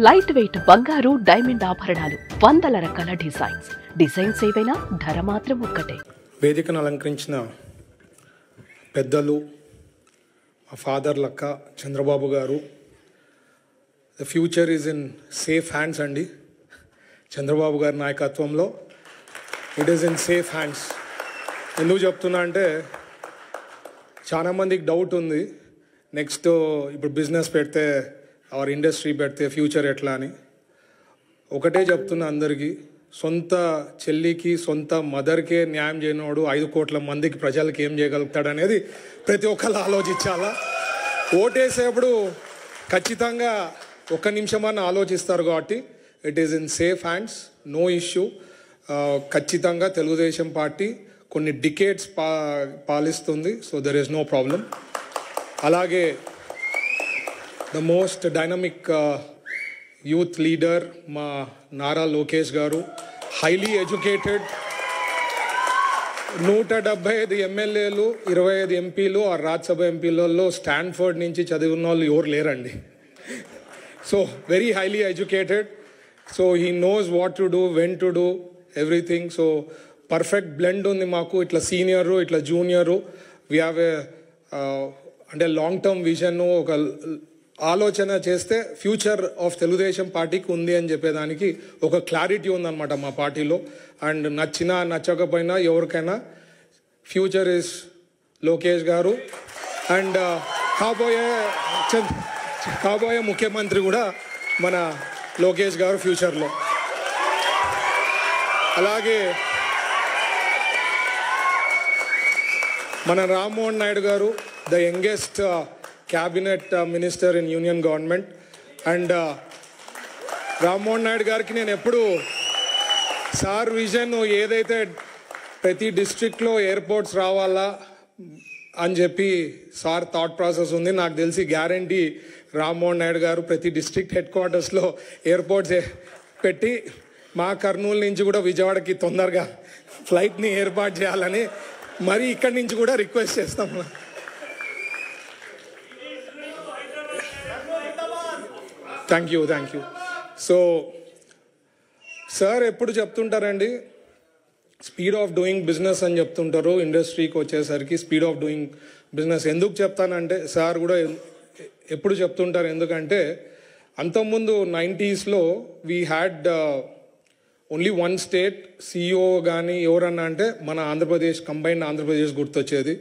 Light weight బంగారు diamond ఆభరణాలు, వందల రకాల డిజైన్స్ ఏవైనా ధర మాత్రం ఒక్కటే. వేదికను అలంకరించిన పెద్దలు, మా ఫాదర్ లక్క చంద్రబాబు గారు, the future is in safe hands అండి. చంద్రబాబు గారి నాయకత్వంలో it is in safe hands. ఎందుకు చెప్తున్నా అంటే చాలామందికి డౌట్ ఉంది, నెక్స్ట్ ఇప్పుడు బిజినెస్ పెడితే ఆర్ ఇండస్ట్రీ పెడితే ఫ్యూచర్ ఎట్లా అని. ఒకటే చెప్తున్నా అందరికీ, సొంత చెల్లికి సొంత మదర్కే న్యాయం చేయనోడు 5 కోట్ల మందికి ప్రజలకి ఏం చేయగలుగుతాడు అనేది ప్రతి ఒక్కరు ఆలోచించాలా. ఓటేసేప్పుడు ఖచ్చితంగా 1 నిమిషమన్నా ఆలోచిస్తారు కాబట్టి it is in safe hands, no issue. ఖచ్చితంగా తెలుగుదేశం పార్టీ కొన్ని డికేడ్స్ పాలిస్తుంది, so there is no problem. అలాగే the most dynamic youth leader మా నారా లోకేష్ గారు, హైలీ ఎడ్యుకేటెడ్, 175 ఎమ్మెల్యేలు, 25 ఎంపీలు ఆ రాజ్యసభ ఎంపీలలో స్టాన్ఫర్డ్ నుంచి చదివిన వాళ్ళు ఎవరు లేరండి. So very highly educated, so he knows what to do, when to do everything. So perfect blend ఉంది మాకు, ఇట్లా సీనియరు ఇట్లా జూనియరు. వీ హ్యావ్ ఏ అంటే లాంగ్ టర్మ్ విజన్, ఒక ఆలోచన చేస్తే ఫ్యూచర్ ఆఫ్ తెలుగుదేశం పార్టీకి ఉంది అని చెప్పేదానికి ఒక క్లారిటీ ఉందన్నమాట మా పార్టీలో. అండ్ నచ్చినా నచ్చకపోయినా ఎవరికైనా ఫ్యూచర్ ఇస్ లోకేష్ గారు. అండ్ కాబోయే ముఖ్యమంత్రి కూడా మన లోకేష్ గారు ఫ్యూచర్లో. అలాగే మన రామ్మోహన్ నాయుడు గారు, the youngest cabinet minister in union government. And Rammohan Naidu గారికి నేను ఎప్పుడు సార్ విజన్ ఏదైతే ప్రతి డిస్ట్రిక్ట్లో ఎయిర్పోర్ట్స్ రావాలా అని చెప్పి సార్ థాట్ ప్రాసెస్ ఉంది. నాకు తెలిసి గ్యారంటీ రామ్మోహన్ నాయుడు గారు ప్రతి డిస్ట్రిక్ట్ హెడ్ క్వార్టర్స్లో ఎయిర్పోర్ట్స్ పెట్టి మా కర్నూలు నుంచి కూడా విజయవాడకి తొందరగా ఫ్లైట్ని ఏర్పాటు చేయాలని మరి ఇక్కడి నుంచి కూడా రిక్వెస్ట్ చేస్తాం. Thank you. సో సార్ ఎప్పుడు చెప్తుంటారండి, స్పీడ్ ఆఫ్ డూయింగ్ బిజినెస్ అని చెప్తుంటారు. ఇండస్ట్రీకి వచ్చేసరికి స్పీడ్ ఆఫ్ డూయింగ్ బిజినెస్ ఎందుకు చెప్తానంటే సార్ కూడా ఎప్పుడు చెప్తుంటారు, ఎందుకంటే అంతకుముందు 90s we had only 1 state CEO కానీ ఎవరన్నా అంటే మన ఆంధ్రప్రదేశ్, కంబైన్డ్ ఆంధ్రప్రదేశ్ గుర్తొచ్చేది.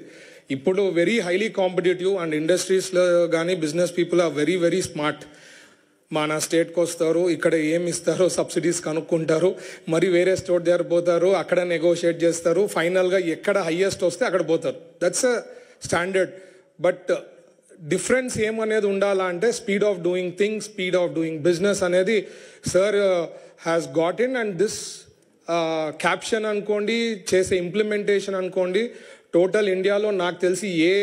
ఇప్పుడు వెరీ హైలీ కాంపిటేటివ్ అండ్ ఇండస్ట్రీస్లో కానీ business people are very very smart. మన స్టేట్కి వస్తారు, ఇక్కడ ఏమి ఇస్తారో సబ్సిడీస్ కనుక్కుంటారు, మరి వేరే స్టేట్ దగ్గర పోతారు, అక్కడ నెగోషియేట్ చేస్తారు, ఫైనల్గా ఎక్కడ హైయెస్ట్ వస్తే అక్కడ పోతారు. That's a standard. But difference ఏమనేది ఉండాలా అంటే speed of doing things, speed of doing business అనేది sir has got in. And this caption అనుకోండి, చేసే ఇంప్లిమెంటేషన్ అనుకోండి, టోటల్ ఇండియాలో నాకు తెలిసి ఏ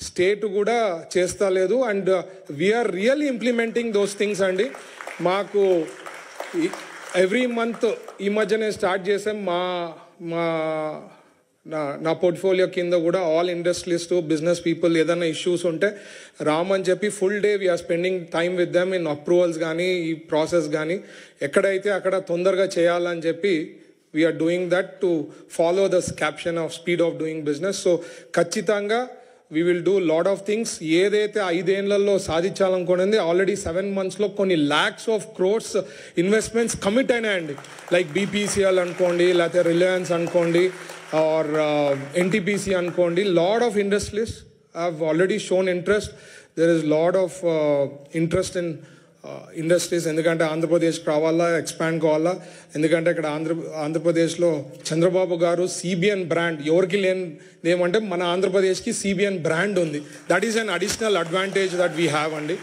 స్టేట్ కూడా చేస్తా లేదు. And we are really implementing those things అండి. మాకు ఎవ్రీ మంత్ ఈ మధ్యనే స్టార్ట్ చేసాం, నా పోర్ట్ఫోలియో కింద కూడా ఆల్ ఇండస్ట్రియలిస్ట్ బిజినెస్ పీపుల్ ఏదైనా ఇష్యూస్ ఉంటే రామని చెప్పి full day we are spending time with them in approvals కానీ ఈ ప్రాసెస్ కానీ ఎక్కడైతే అక్కడ తొందరగా చేయాలని చెప్పి we are doing that to follow the caption of speed of doing business. So ఖచ్చితంగా we will do lot of things. ఏదైతే 5 ఏళ్లలో సాధించాలనుకునేది ఆల్రెడీ 7 months కొన్ని lakhs of crores investments commit అయినాయండి. లైక్ BPCL అనుకోండి, లేకపోతే రిలయన్స్ అనుకోండి, ఆర్ NTPC అనుకోండి. Lot of industries have already shown interest. There is lot of interest in industries. ఎందుకంటే ఆంధ్రప్రదేశ్కి రావాలా, ఎక్స్పాండ్ కావాలా. ఎందుకంటే ఇక్కడ ఆంధ్రప్రదేశ్లో చంద్రబాబు గారు CBN బ్రాండ్ ఎవరికి ఏమంటే మన ఆంధ్రప్రదేశ్కి CBN బ్రాండ్ ఉంది. That is an additional advantage that we have అండి.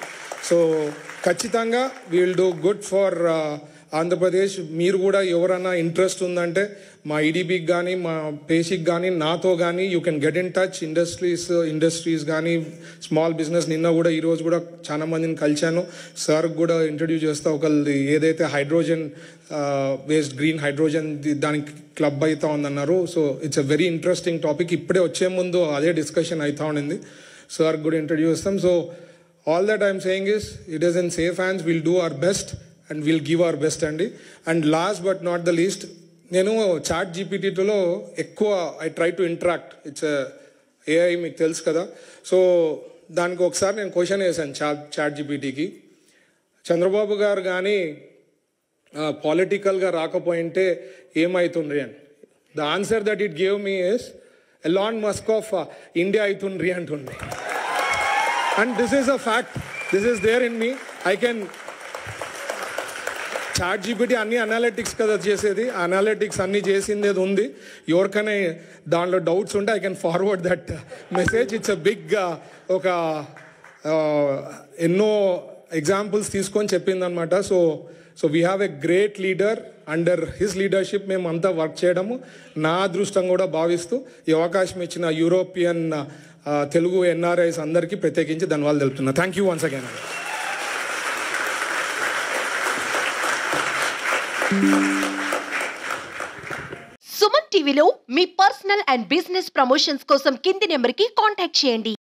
సో ఖచ్చితంగా we will do good for Andhra Pradesh. మీరు కూడా ఎవరైనా ఇంట్రెస్ట్ ఉందంటే మా ఈడీబీకి కానీ మా పేషిక్ కానీ నాతో కానీ you can get in touch. Industries కానీ స్మాల్ బిజినెస్. నిన్న కూడా ఈరోజు కూడా చాలా మందిని కలిశాను. సార్ కూడా ఇంట్రడ్యూస్ చేస్తా. ఒకళ్ళది ఏదైతే హైడ్రోజన్ వేస్ట్, గ్రీన్ హైడ్రోజన్ దానికి క్లబ్ అవుతా ఉందన్నారు. So it's a very interesting topic. ఇప్పుడే వచ్చే ముందు అదే డిస్కషన్ అవుతా ఉండింది. సార్ కూడా ఇంట్రడ్యూస్ చేస్తాం. So all that I'm saying is it is in safe hands. We'll do our best. And will give our best అండి. And last but not the least, నేను చాట్ జీపీటీలో ఎక్కువ I try to interact. It's AI, మీకు తెలుసు కదా. So దానికి ఒకసారి నేను క్వశ్చన్ వేసాను చాట్ జీపీటీకి, చంద్రబాబు గారు కానీ పొలిటికల్గా రాకపోయింటే ఏమవుతుండ్రి అని. The answer that it gave me is Elon Musk of India అవుతుండ్రి అంటుండ్రి. And this is a fact, this is there in me. I can chat GPT అన్ని అనాలిటిక్స్ కదా చేసేది, అనాలిటిక్స్ అన్ని చేసింది ఏది ఉంది. ఎవరికైనా దాంట్లో డౌట్స్ ఉంటే I can forward that message. It's a big ఒక ఎన్నో ఎగ్జాంపుల్స్ తీసుకొని చెప్పిందనమాట. So we have a great leader, under his leadership మేము అంతా వర్క్ చేయడము నా అదృష్టం కూడా భావిస్తూ ఈ అవకాశం ఇచ్చిన యూరోపియన్ తెలుగు ఎన్ఆర్ఐస్ అందరికీ ప్రత్యేకించి ధన్యవాదాలు తెలుపుతున్నా. Thank you once again. Suman టీవీలో మీ పర్సనల్ అండ్ బిజినెస్ ప్రమోషన్స్ కోసం కింది నెంబర్కి కాంటాక్ట్ చేయండి.